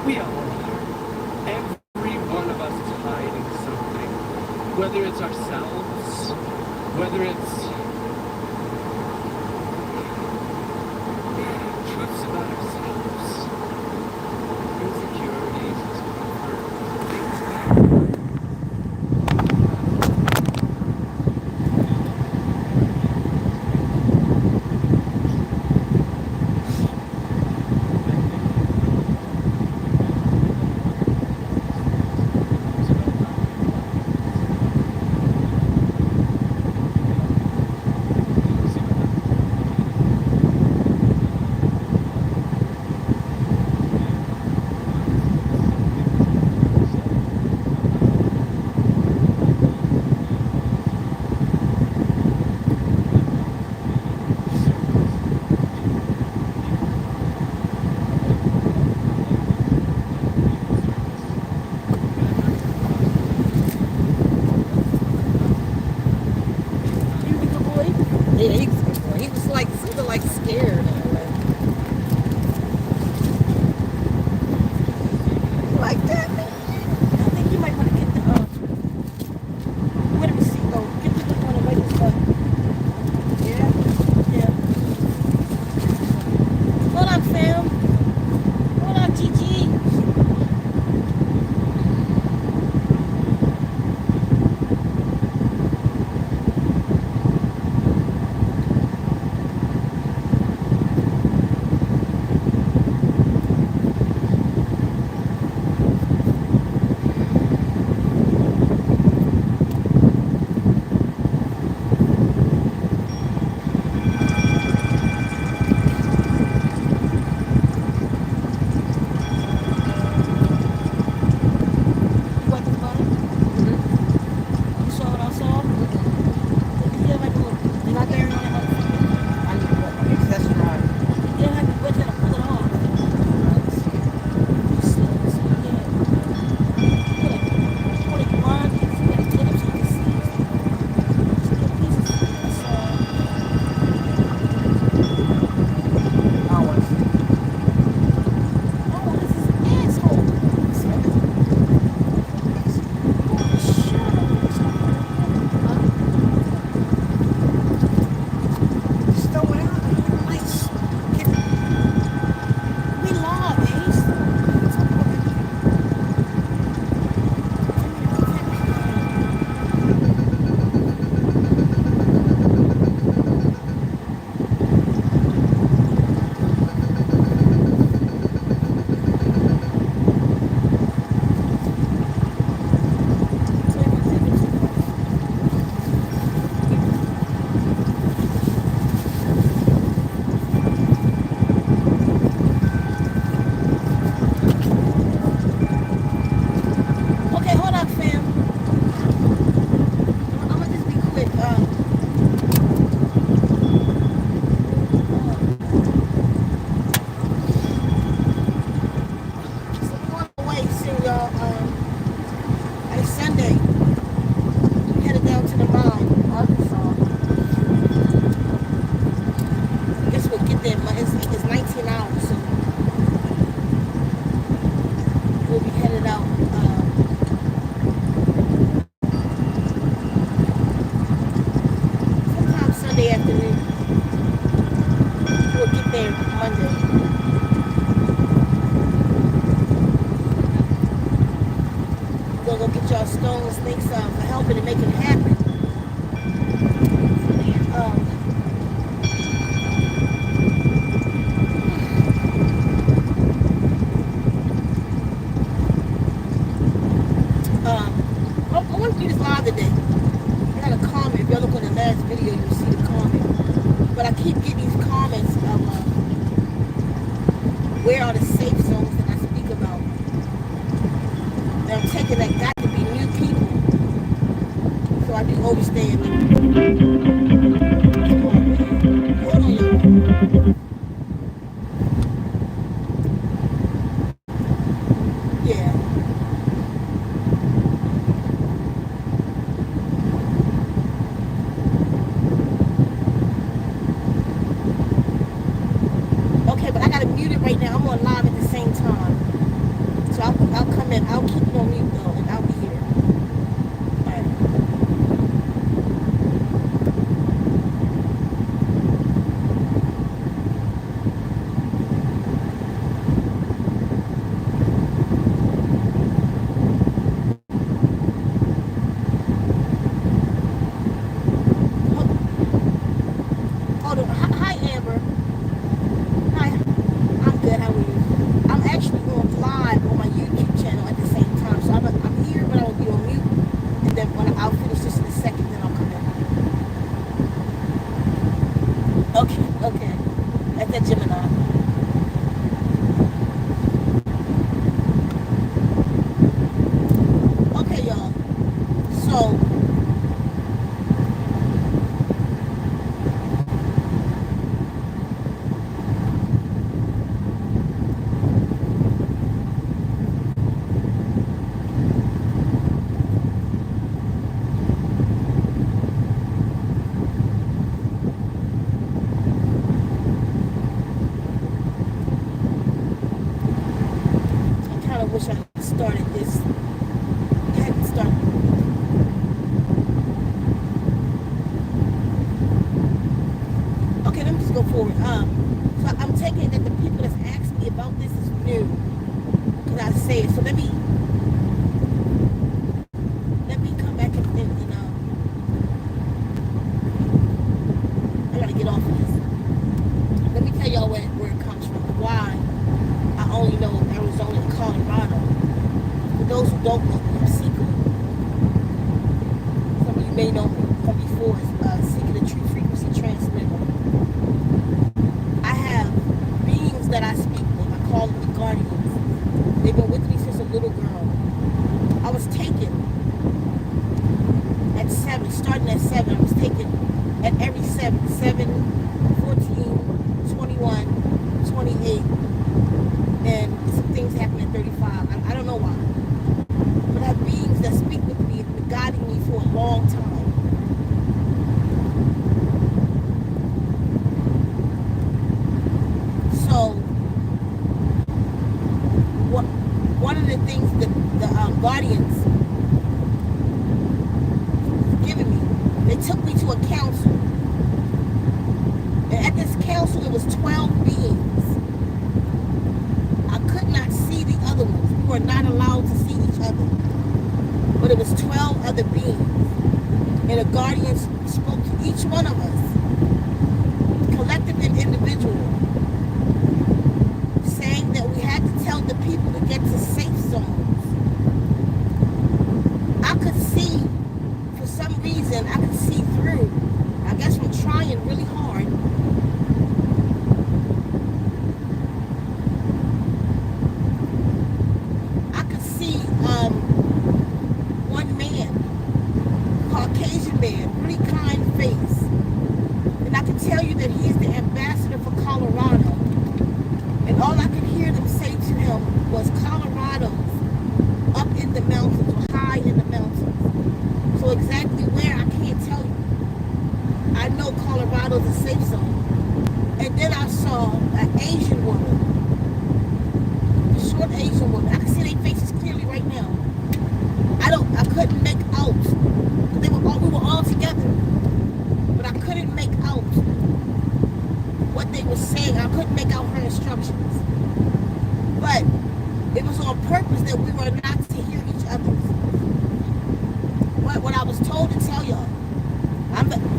We all are. Every one of us is hiding something. Whether it's ourselves, whether it's truths about ourselves, insecurities, discomfort, things that He was a good boy. Yeah, he was a good boy. He was like sort of like scared in a way. Like that, man. I think you might want to get the where the receipt go. Get the book on the way to stuff. Yeah, yeah. Hold on, fam. Hold on, Gigi. You want the phone? You saw what I saw? You have like a little Not bearing yet. on it, motherfucker. I need to go. I need to test drive. You don't have to wait till I pull it off. Let's see. You see, so yeah. Put it blind and see where the clips you can see. Just get pieces. That's all. Oh, I see. Oh, this is an asshole. Oh, shut up. Huh? Just throw it out. Like, we live, Ace. Okay, hold up, fam. I'm gonna just be quick. So we on the way soon, y'all. It's Sunday. We headed down to the mine, Arkansas. I guess we'll get there. It's 19 hours, so we'll be headed out. Sometime Sunday afternoon. We'll get there Monday. We're gonna go get y'all stones. Thanks for helping to make it happen. Um, I want to do this live today. I got a comment. If y'all look on the last video, you'll see the comment. But I keep getting these comments of where are the safe zones that I speak about. That I'm taking that got to be new people. So I do understand. Hold on, y'all. Yeah. Okay, but I gotta mute it right now. I'm on live at the same time. I'll come in. I'll keep it on mute though, and I'll be here. All right. Hold on. Hi, Amber. Hi. I'm good. How are you? I'm actually going live on my YouTube channel at the same time. So I'm here, but I will be on mute. And then when I'll finish this in a second, then I'll come back. Okay. That's that Gemini. Okay, y'all. So, I kind of wish I had started this. Hadn't started. Okay, let me just go forward. So I'm taking it that the people that's asked me about this is new. Because I say it. So let me come back and I gotta get off of this. Let me tell y'all where it comes from. Why I only know Arizona and Colorado. For those who don't know me, I'm Seeker. Some of you may know me from before as Seeker the True Frequency Transmitter. I have beings that I speak with. I call them the guardians. They've been with me since a little girl. I was taken at 7, starting at 7. I was taken at every 7, 14, 21, 28. And some things happen at 35. I don't know why. But I have beings that speak with me and been guiding me for a long time. So, one of the things that the guardians given me, they took me to a council. And at this council, it was 12 beings. I could not see the other ones. We were not allowed to see each other. But it was 12 other beings. And the guardians spoke to each one of us, collective and individual, saying that we had to tell the people to get to safe zones. I could see, for some reason, I could see through. I guess from trying really hard. I could see one man, Caucasian man, really kind face. And I can tell you that he is the ambassador for Colorado. And all I could hear them say to him was Colorado's up in the mountains or high in the mountains. So exactly where, I can't tell you. I know Colorado's a safe zone. And then I saw an Asian woman, a short Asian woman. I can see their faces clearly right now. I couldn't make out. We were all together. But I couldn't make out what they were saying. I couldn't make out her instructions. But it was on purpose that we were not to hear each other. What I was told to tell y'all,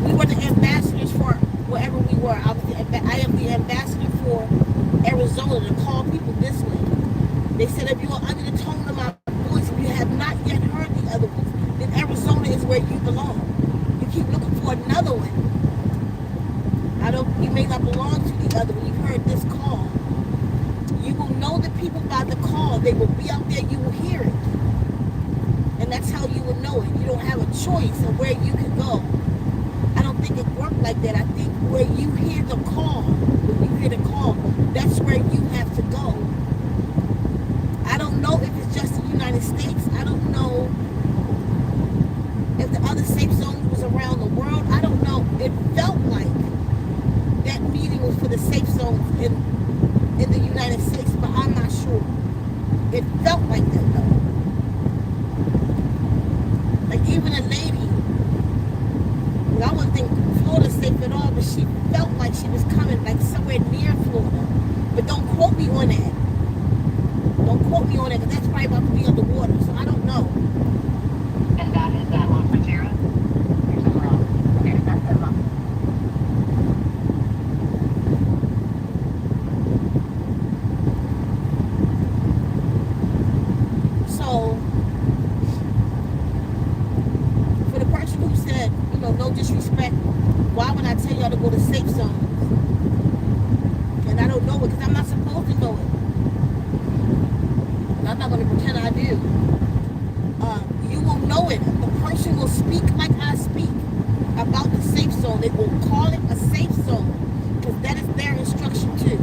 we were the ambassadors for wherever we were. I am the ambassador for Arizona to call people this way. They said if you are under the tone of my voice and you have not yet heard the other ones, then Arizona is where you belong. You keep looking for another one. You may not belong to the other one. You've heard this call. You will know the people by the call. They will be out there. You will hear it. And that's how you will know it. You don't have a choice of where you can go. I don't think it worked like that. I think where you hear the call, that's where you have to go. I don't know if it's just the United States. I don't know if the other safe zones was around the world. I don't know. It felt like that meeting was for the safe zones in the United States, but I'm not sure. It felt like that though. Like even a lady, well, I wouldn't think Florida's safe at all, but she felt like she was coming like somewhere near Florida. But don't quote me on that. Don't quote me on that because that's probably about to be underwater. So I don't know. And that is that one for Tara? You're somewhere else. Okay, that's that one. So for the person who said, you know, no disrespect, why would I tell y'all to go to safe zones? And I don't know it because I'm not supposed to know it. I'm not going to pretend I do. You will know it. The person will speak like I speak about the safe zone. They will call it a safe zone because that is their instruction too.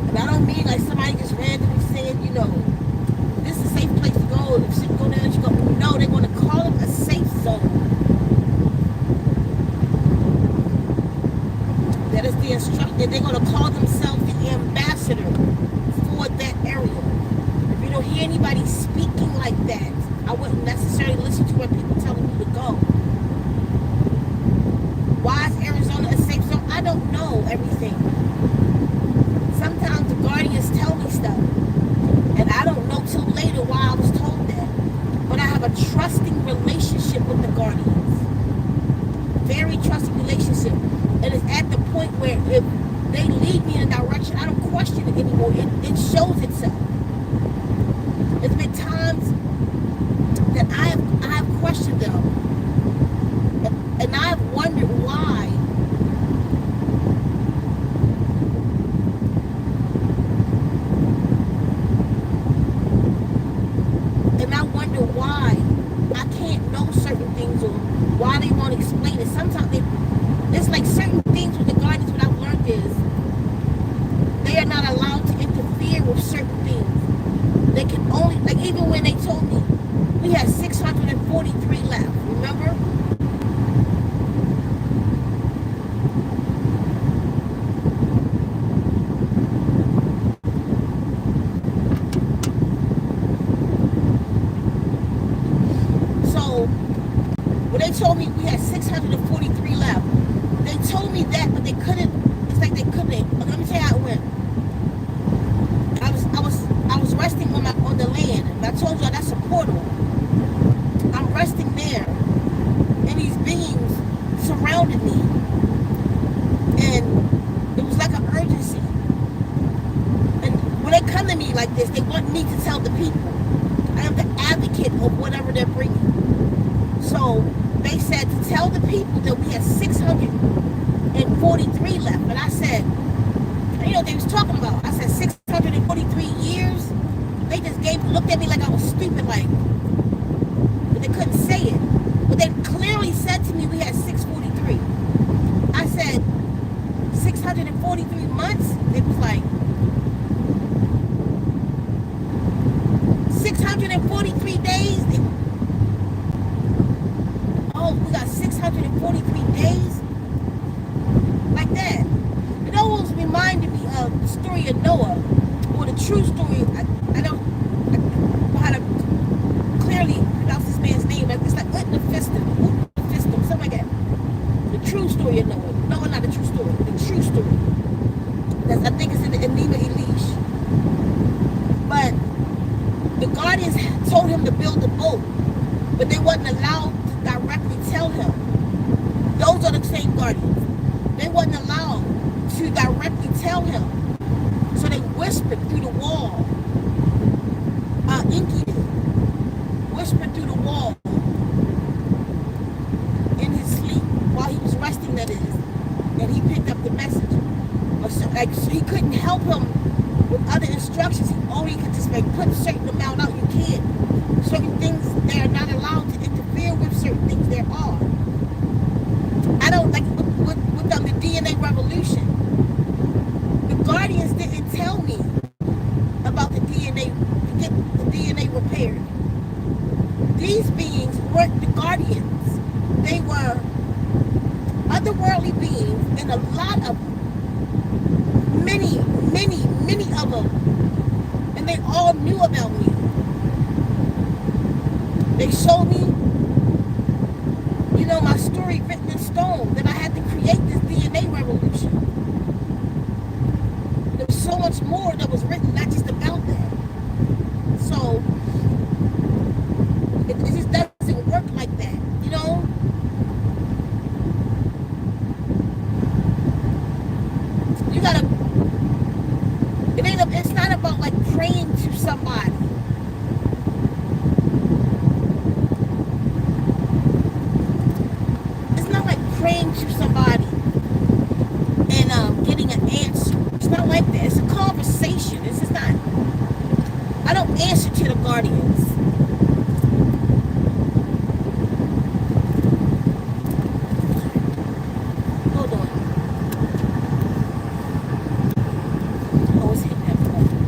And I don't mean like somebody just randomly saying, you know, this is a safe place to go. If she go there, she go. No, they're going to call it a safe zone. That is the instruction. They're going to call themselves the ambassador for that area. If you don't hear anybody speaking like that, I wouldn't necessarily listen to what people telling me to go. Why is Arizona a safe zone? I don't know everything. Sometimes the guardians tell me stuff, and I don't know till later why I was told that. But I have a trusting relationship with the guardians. Very trusting relationship. And it's at the point where if they lead me in a direction, I don't question it anymore. It shows itself. There's been times that I have questioned them, and I have wondered why. And I wonder why I can't know certain things or why they won't explain it. Sometimes it's like certain things with the guardians. What I've learned is they are not allowed to interfere with certain things. They can only, like even when they told me we had 643 left, remember? So when they told me we had 643 left, they told me that, but they couldn't. It's like they couldn't. Let me tell you how it went. I was resting on the land. And I told y'all that's a portal. I'm resting there, and these beings surrounded me, and it was like an urgency. And when they come to me like this, they want me to tell the people. I am the advocate of whatever they're bringing. So they said to tell the people that we had 643 left. And I said, you know what they was talking about? I said 643 years. They just looked at me like I was stupid, like, but they couldn't say it. But they clearly said to me we had 643. I said 643 months. It was like 643 days. Oh, we got 643 days? Like that. It almost reminded me of the story of Noah, or the true story. I don't know how to clearly pronounce this man's name, but it's like Utnaphistim, something like that. The true story of Noah. No, not the true story. The true story. That's, I think it's in the Enema Elish. But the guardians told him to build a boat, but they wasn't allowed to directly tell him. Those are the same guardians. They wasn't allowed to directly tell him. So they whispered through the wall. Inky did. Whispered through the wall in his sleep while he was resting, that is. And he picked up the message. So he couldn't help him with other instructions. He only could just like put a certain amount out. You can't. Certain things they're not allowed to interfere with. Certain things there are. I don't like with the DNA revolution. The guardians didn't tell me about the DNA to get the DNA repaired. These beings weren't the guardians. They were otherworldly beings, and a lot of them, many of them, and they all knew about me. They showed me, my story written in stone, that I had to create this DNA revolution. There's so much more that was written, not just about that. So, it just doesn't work like that, You gotta, it's not about like praying to somebody. It's not like praying to somebody and getting an answer. It's not like that. It's a conversation. It's just not. I don't answer to the guardians. Hold on. Oh, it's hitting that phone.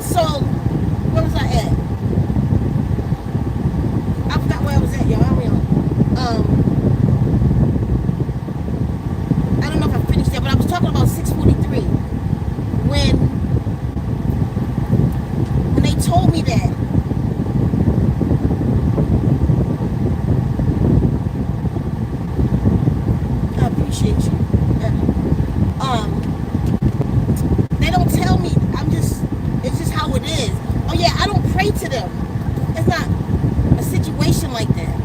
So, where was I at? I forgot where I was at, y'all. I don't know if I finished that, but I was talking about 643. When they told me that, I appreciate you. They don't tell me. It's just how it is. Oh yeah, I don't pray to them. It's not a situation like that.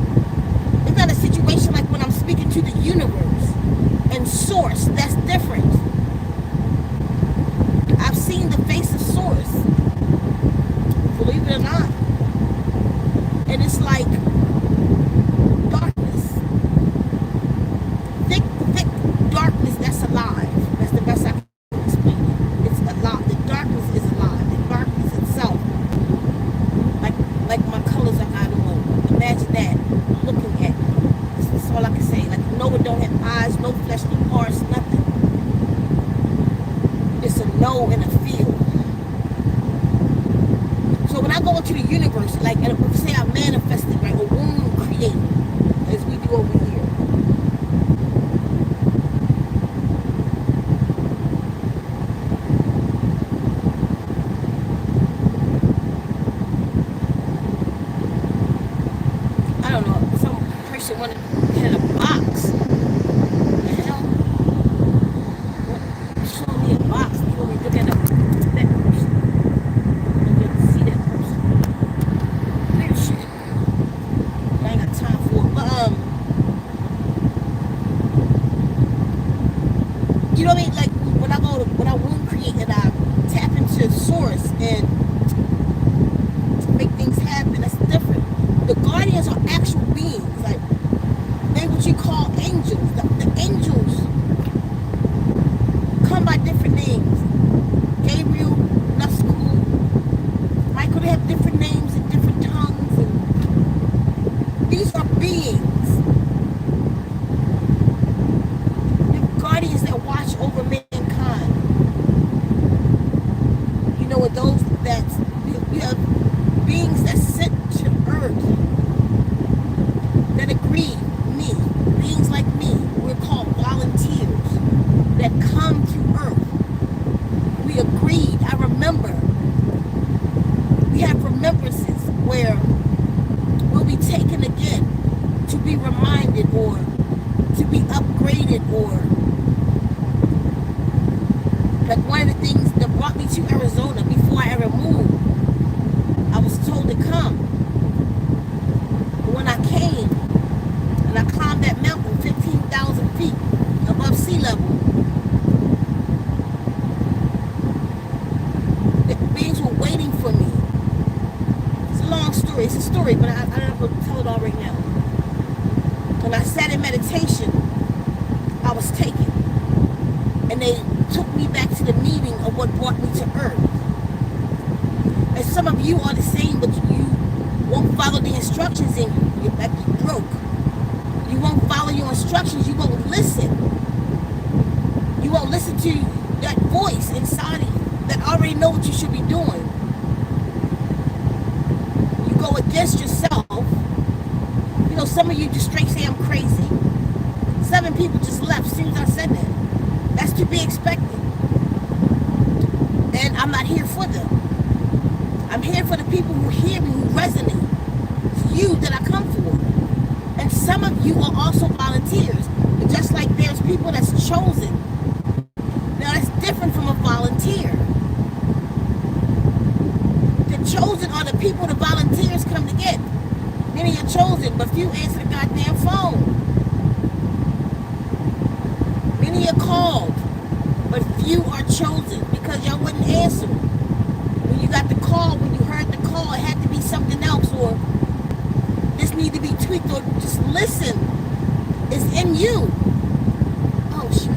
It's not a situation like when I'm speaking to the universe and source. That's different. I've seen the face of source, believe it or not. And it's like darkness. Thick darkness that's alive. That's the best I can explain it. It's alive. The darkness is alive. The darkness itself. Like my colors I got on. Imagine that. Looking at me. That's all I can say. Like Noah don't have eyes, no flesh, no parts, nothing. It's a no and a feel. So when I go into the universe, like say I manifested, right, a womb created, as we do over here. I don't know, some person had a box. What the hell? What? Show me a box. You want me to look at that person? You can see that person. Weird shit. I ain't got time for it. But you know what I mean? Like when I womb create and I tap into source and make things happen, that's different. The guardians are actual beings, like they what you call angels. The angels come by different names. Gabriel, Nusku, Michael, they have different names and different tongues, and these are beings. The guardians that watch over me. know, with those that you have beings that sit to earth that agree, me, beings like me, we're called volunteers that come to earth. We agreed. I remember. We have remembrances where we'll be taken again to be reminded or to be upgraded, or like one of the things that brought me to Arizona before I ever moved, I was told to come. But when I came and I climbed that mountain 15,000 feet above sea level, the beings were waiting for me. It's a long story. It's a story, but I don't know if I'll tell it all right now. When I sat in meditation, I was taken. And they took me back to the meeting of what brought me to earth. And some of you are the same, but you won't follow the instructions in you. You're like you broke. You won't follow your instructions. You won't listen. You won't listen to that voice inside of you that already know what you should be doing. You go against yourself. You know, some of you just straight say I'm crazy. 7 people just left as soon as I said that. That's to be expected. And I'm not here for them. I'm here for the people who hear me, who resonate. It's you that I come for. And some of you are also volunteers. Just like there's people that's chosen. Now that's different from a volunteer. The chosen are the people the volunteers come to get. Many are chosen, but few answer the goddamn phone. Many are called, but few are chosen because y'all wouldn't answer. When you got the call, when you heard the call, it had to be something else, or this need to be tweaked, or just listen. It's in you. Oh shit.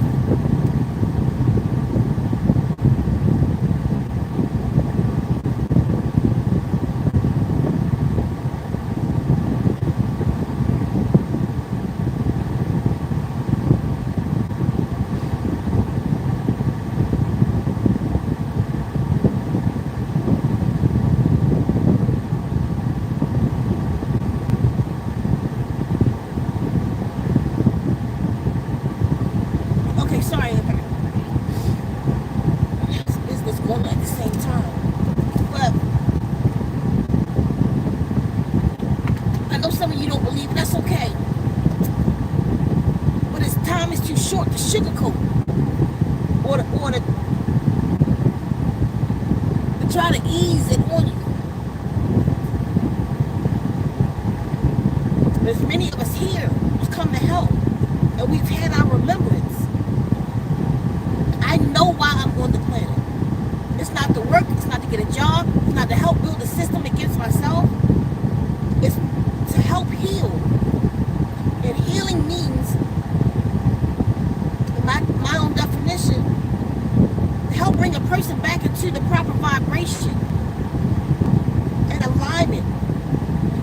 Okay, sorry. This business going at the same time. But I know some of you don't believe, and that's okay. But it's time is too short to sugarcoat or to try to ease it on you. There's many of us here who's come to help, and we've had our remembrance. I know why I'm on the planet. It's not to work, it's not to get a job, it's not to help build a system against myself. It's to help heal. And healing means, in my own definition, to help bring a person back into the proper vibration and alignment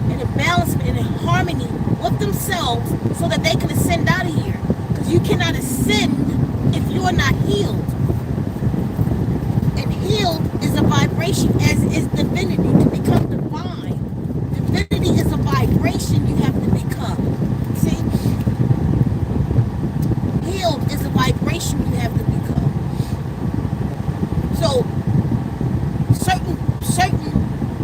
and in balance and in harmony with themselves so that they can ascend out of here. Because you cannot ascend if you are not healed. And healed is a vibration, as is divinity. To become divine, divinity is a vibration you have to become. See? Healed is a vibration you have to become. So certain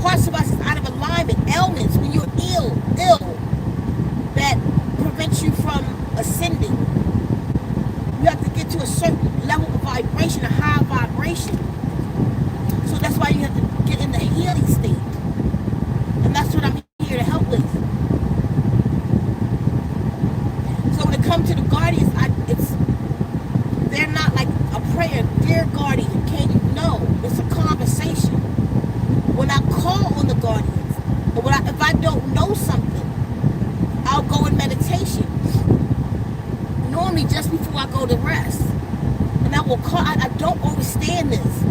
parts of us is out of alignment. Ailments, when you're ill, that prevents you from ascending. You have to get to a certain level of vibration, a high vibration. So that's why you have to get in the healing state. And that's what I'm here to help with. So when it comes to the guardians, they're not like a prayer, dear guardian, can you know? It's a conversation. When I call on the guardians, and if I don't know something, I'll go in meditation. Normally just before I go to rest. And I will call, I don't understand this.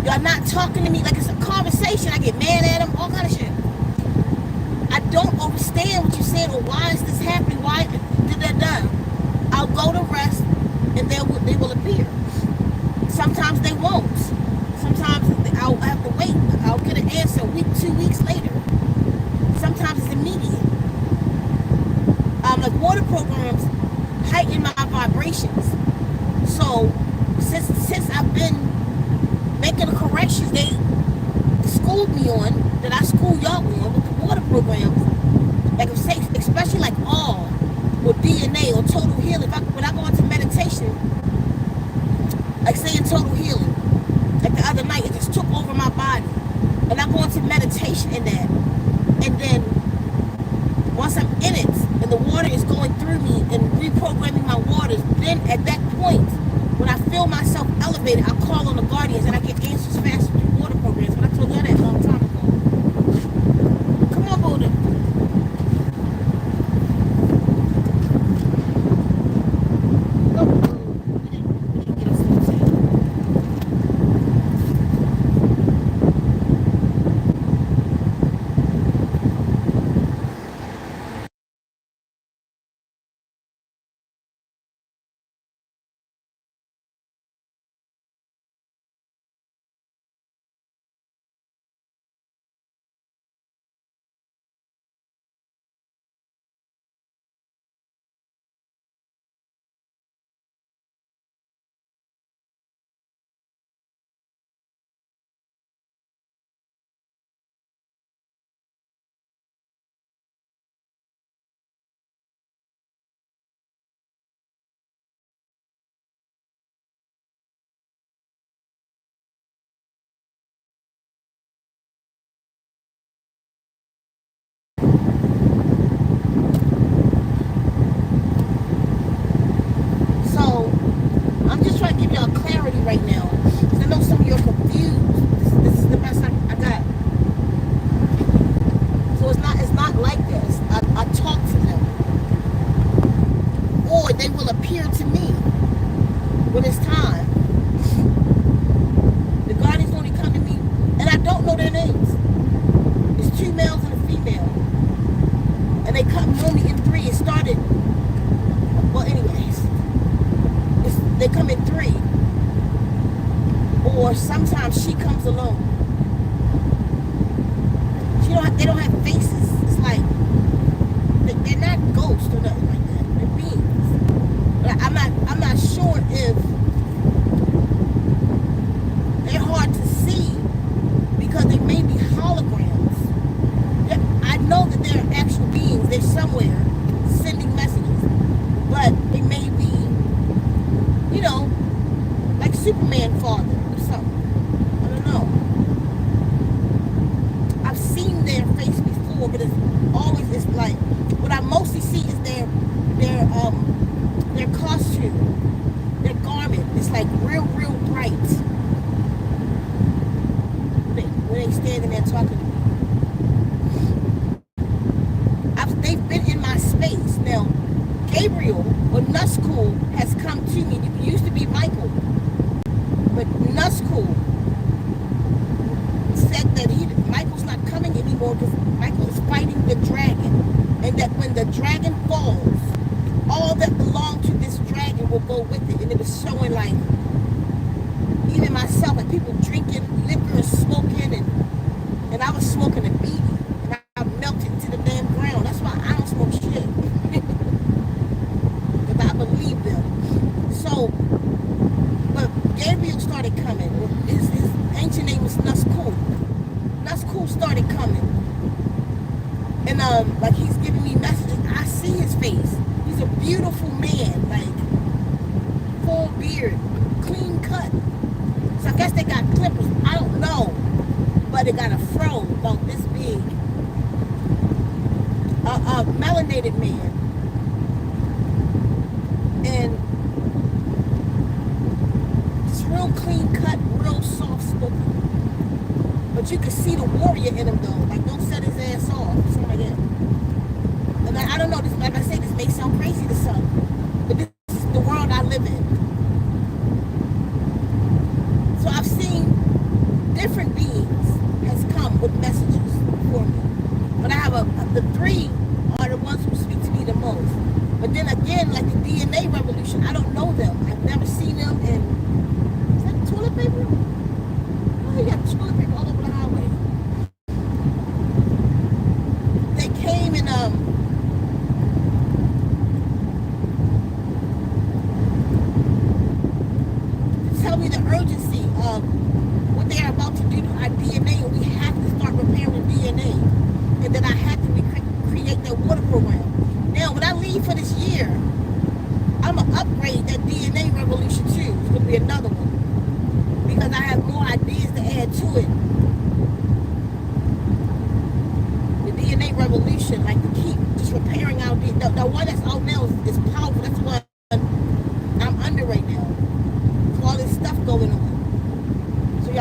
Y'all not talking to me like it's a conversation. I get mad at them, all kind of shit. I don't understand what you're saying, or why is this happening, why did that done? I'll go to rest and they will appear. Sometimes they won't. Sometimes I'll have they schooled me on, that I school y'all on with the water programs. Like if say, especially like all or DNA or total healing. When I go into meditation, like saying total healing, like the other night, it just took over my body, and I go into meditation in that, and then once I'm in it and the water is going through me and reprogramming my waters, then at that point, when I feel myself elevated, I call on the guardians and I get answers faster through water programs. But I told you that a long time ago. Come on, Buddha. So I'm just trying to give y'all clarity right now, because I know some of you are confused. This is the best I got. So it's not like this. I talk to them, or they will appear to me when it's time. The guardians only come to me, and I don't know their names. It's 2 males and a female, and they come normally in 3. It started. Well, anyways, they come in 3, or sometimes she comes alone. They don't have faces. It's like they're not ghosts or nothing like that. They're beings. But I'm not sure if they're hard to see because they may be holograms. I know that they're actual beings. They're somewhere sending messages, but they may be, like Superman father or something. I don't know. I've seen their face before, but it's like what I mostly see is their costume, their garment. It's like real bright. When they standing there talking to me, they've been in my space. Now, Gabriel or Nuskul has come to me. It used to be Michael, but Nuskul said that Michael's not coming anymore because Michael is fighting the dragon, and that when the dragon falls, all that belonged to this dragon will go with it. And it was showing like, even myself, like people drinking liquor and smoking, and I was smoking a beanie, and I melted into the damn ground. That's why I don't smoke shit. Because I believe them. So, but Gabriel started coming. His ancient name was Nuskul. Nuskul started coming. And like he's giving me messages. I see his face. He's a beautiful man, like full beard, clean cut. So I guess they got clippers. I don't know. But they got a fro about this big. A melanated man. And it's real clean cut, real soft spoken. But you can see the warrior in him though. Like, don't set his ass off. Something like that. And I don't know, this, like I said, this may sound crazy to some, but this is the world I live in. So I've seen different beings has come with messages for me. But I have the 3 are the ones who speak to me the most. But then again, like the DNA revolution, I don't know them. I've never seen them. And is that toilet paper? Oh, you got toilet paper all over the highway. They came and to tell me the urgency of what they are about to do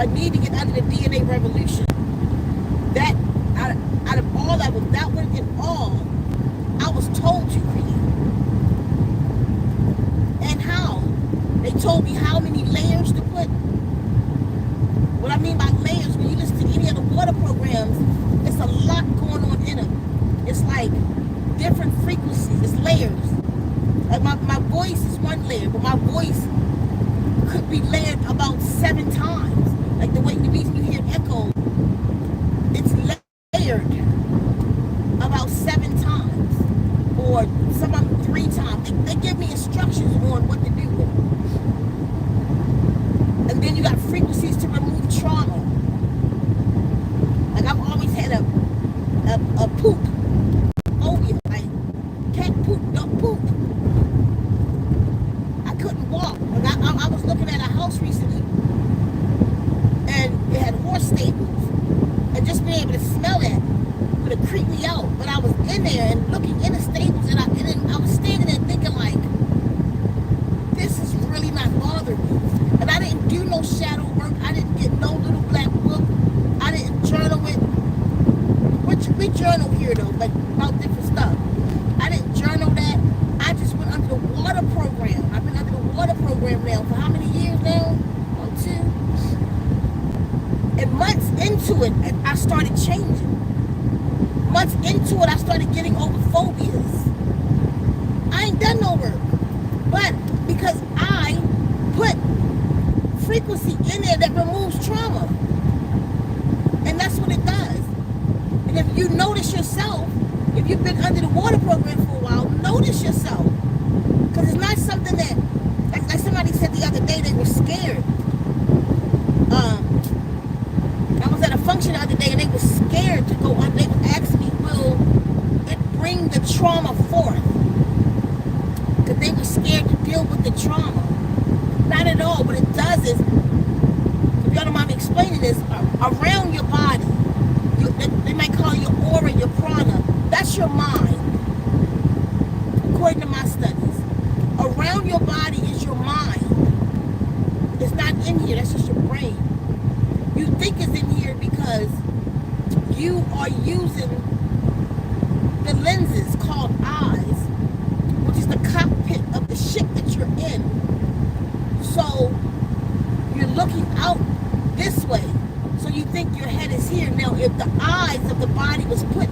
I need to get under the DNA revolution. That out of all that one in all, I was told to create. And how? They told me how many layers to put. What I mean by layers, when you listen to any of the water programs, it's a lot going on in them. It's like different frequencies, it's layers. Like my voice is one layer, but my voice could be layered about 7 times. Like the reason you hear echo, it's layered about 7 times, or some of them 3 times. They give me instructions on what to do with it. And then you got frequencies to remove trauma. Like I've always had a poop phobia, like cat poop, dog poop. I couldn't walk. Like I was looking at a house recently, and it had horse stables, and just being able to smell that would have creeped me out. But I was in there and looking in the stables, and I was standing there thinking like, this is really not bothering me. And I didn't do no shadow work. I didn't get no little black book. I didn't journal it. We journal here though, like about different stuff. I didn't journal that. I just went under the water program. I've been under the water program now for how many years now? About 2. And months into it, I started changing. Months into it, I started getting over phobias. I ain't done no work. But because I put frequency in there that removes trauma. And that's what it does. And if you notice yourself, if you've been under the water program for a while, notice yourself. Because it's not something that, like somebody said the other day, they were scared. I was at a function the other day and they were scared to go under. They would ask me, will it bring the trauma forth? Because they were scared to deal with the trauma. Not at all. What it does is, if y'all don't mind me explaining this, around your body, they might call your aura, your prana, that's your mind, according to my studies. Around your body is your mind. It's not in here, that's just your brain. You think it's in here because you are using the lenses called eyes, which is the cockpit of the ship that you're in. So you're looking out this way. So you think your head is here. Now, if the eyes of the body was put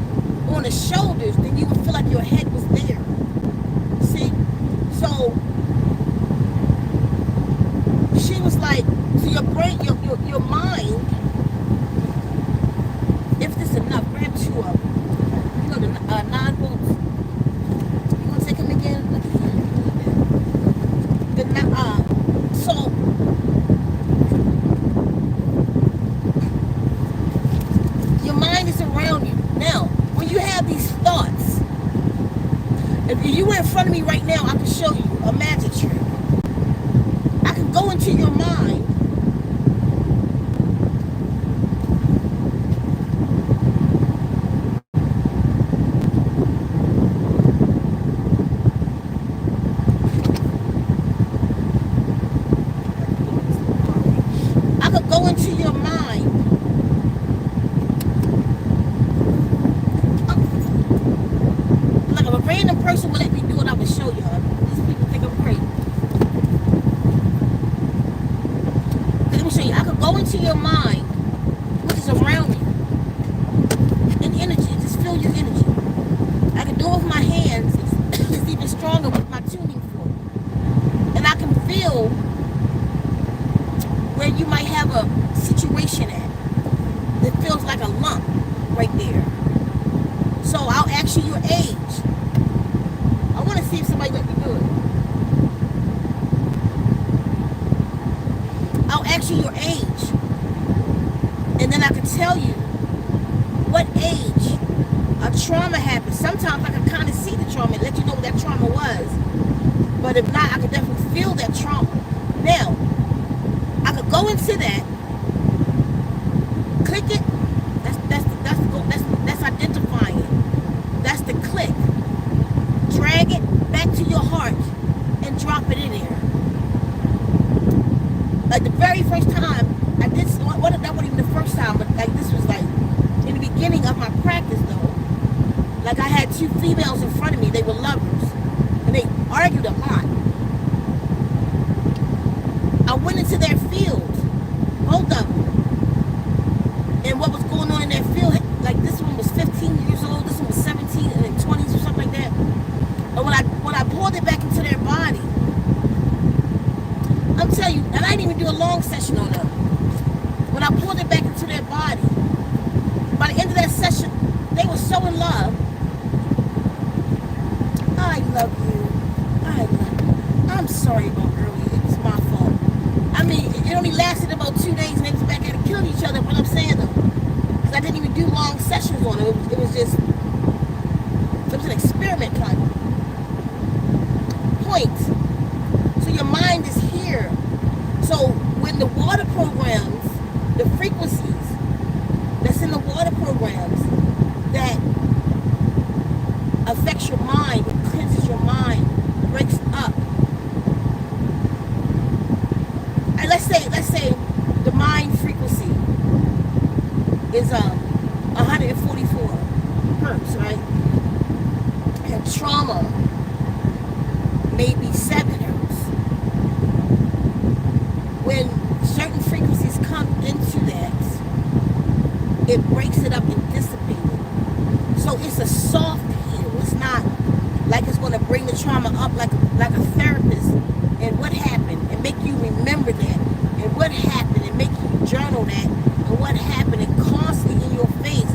on the shoulders, then you would feel like your head was there. See? So she was like, so your brain, your mind, if this is enough, grab 2 of them. You know the 9 volts. You want to take them again? Look at here. So your mind is around you. Now, when you have these thoughts, if you were in front of me right now, I can show you a magic trick. I can go into your mind. I could go into your mind. Like if a random person would let me do it, I would show y'all. These people think I'm crazy. Let me show you. I could go into your mind, which is around you, in energy. Just feel your energy. I can do it with my hands. It's even stronger with my tuning fork. And I can feel where you might have a situation at that feels like a lump right there. So I'll ask you your age. I want to see if somebody let me do it. I'll ask you your age. And then I can tell you what age a trauma happened. Sometimes I can kind of see the trauma and let you know what that trauma was. But if not, I can definitely feel that trauma. Now, I could go into that, click it. That's identifying it. That's the click. Drag it back to your heart and drop it in there. Like the very first time I did, what females in front of me. They were lovers, and they argued a lot. I went into their field, both of them, and what was going on in their field. Like this one was 15 years old, this one was 17 and in 20s or something like that. And when I pulled it back into their body, I'm telling you, and I didn't even do a long session on them. When I pulled it back into their body, by the end of that session, they were so in love. I love you. I love you. I'm sorry about earlier. It was my fault. I mean, it only lasted about 2 days and they was back at it killing each other, but I'm saying though. Because I didn't even do long sessions on it. It was an experiment kind of point. So your mind is here. So when the water programs, the frequencies that's in the water programs that affects your mind, cleanses your mind, breaks up. And let's say the mind frequency is 144 hertz, right? And trauma may be 7 hertz. When certain frequencies come into that, it breaks it up and dissipates it. So it's a soft heal. It's not like it's going to bring the trauma up like a therapist. And what happened, and make you remember that. And what happened, and make you journal that. And what happened, and constantly in your face,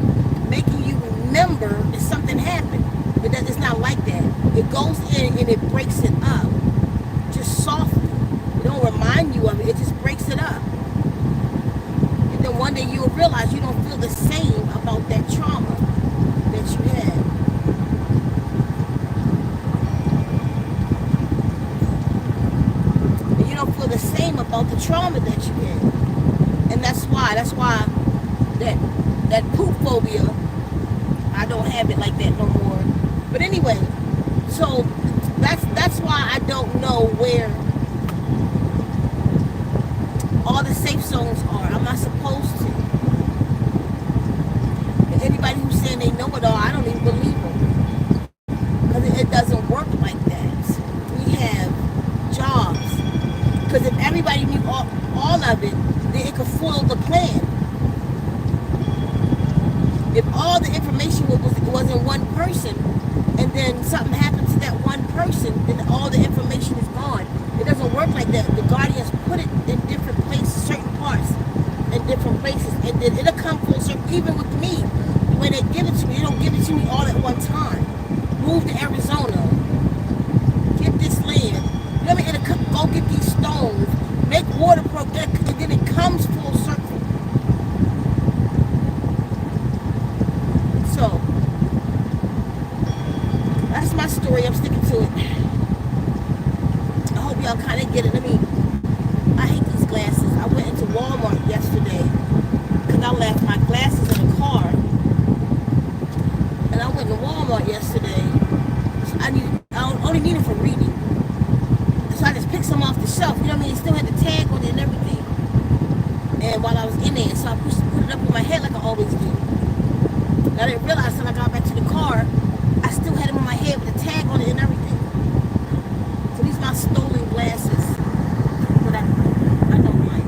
making you remember that something happened. But that it's not like that. It goes in and it breaks it up, just softly. It don't remind you of it. It just breaks it up. And then one day you'll realize you don't feel the same about that trauma that you had. And you don't feel the same about the trauma that you had. And that's why that poop phobia, I don't have it like that no more. But anyway, so that's why I don't know where all the safe zones are. I'm not supposed to. And anybody who's saying they know it all, I don't even believe them. Because it doesn't work like that. We have jobs. Because if everybody knew all of it, then it could foil the plan. If all the information was in one person, and then something happened to that one person, then all the information is gone. It doesn't work like that. The guardians put it in different places, certain parts in different places, and then it'll come full circle. Even with me, when they give it to me, they don't give it to me all at one time. Move to Arizona, get this land. You know what I mean? It'll come, go get these stones, make water progress, and then it comes full circle. So that's my story. I'm sticking to it. I hope y'all kind of get it. I hate these glasses. I went into Walmart yesterday because I left my glasses in the car. And I went to Walmart yesterday. I only need them for reading. So I just picked some off the shelf. You know what I mean? It still had the tag on it and everything. And while I was in there, so I put it up on my head like I always do. And I didn't realize until I got back to the car, I still had them on my head with the tag on it and everything. So these are my stolen glasses. But I don't like.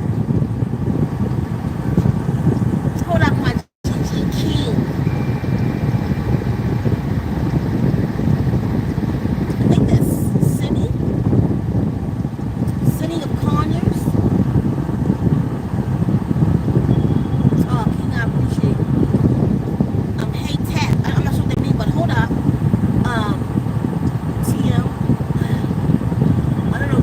Hold up my GG King. I think that's City of Conyers. Oh, King, I appreciate it. Hey Tap. I'm not sure what they mean, but hold up. TM. I don't know.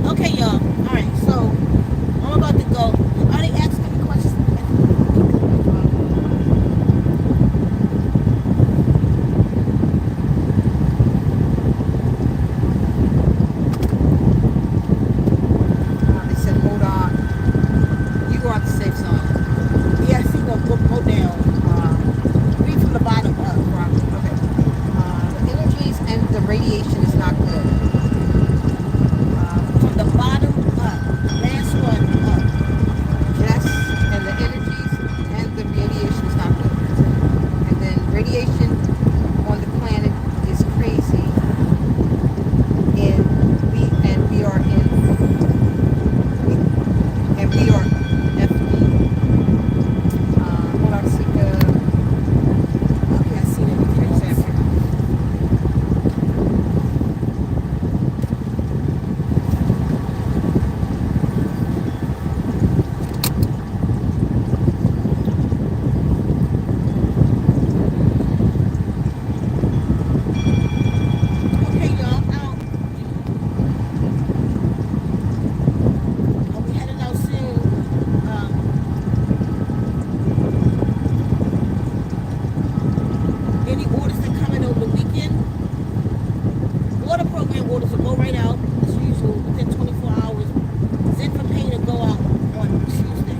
Okay, y'all. All right, so I'm about to go. Are they asking me questions? They said, hold on. You are on the safe zone. Yeah, I see them go down. Read from the bottom up. Okay. The energies and the radiation is not good. From the bottom up. Last one up. Yes, and the energies and the radiation is not good. And then radiation on the planet is crazy. And we are in, and we are definitely, hold on, Sika. Okay, I see that. Example. Okay, y'all, out. I'll be heading out soon. Any orders that come in over the weekend, water program orders will go right out as usual within 24 hours. Zen for pain will go out on Tuesday.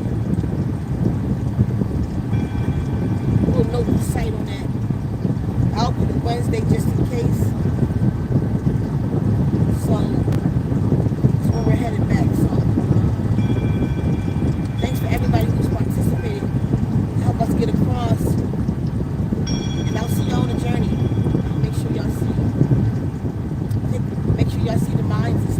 We'll note the site on that. Out on Wednesday just in case. So that's where we're headed back. So thanks for everybody who's participating to help us get across. And I'll see y'all on the journey. Make sure y'all see the minds and